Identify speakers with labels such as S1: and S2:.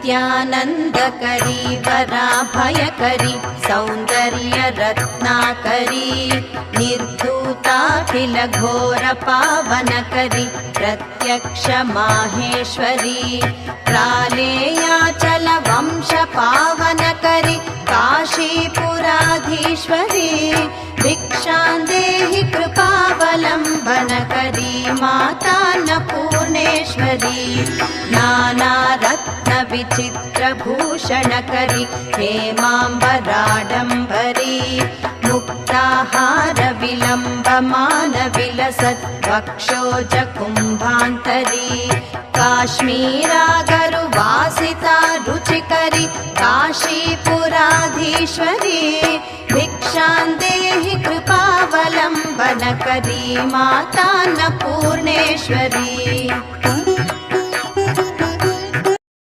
S1: नित्यानन्दकरी वराभयकरी सौन्दर्यरत्नाकरी निर्धूताखिलघोरपावनकरी प्रत्यक्ष माहेश्वरी प्रालेयाचलवंशपावनकरी काशीपुराधीश्वरी भिक्षां देहि कृपावलम्बनकरी मातान्नपूर्णेश्वरी नानारत्नविचित्रभूषणकरी हेमाम्बराडम्बरी मुक्ताहारविलम्बमानविलसत् वक्षोजकुम्भान्तरी काश्मीरागरुवासिता रुचिकरी काशीपुराधीश्वरी भिक्षां देहि कृपावलम्बनकरी मातान्नपूर्णेश्वरी।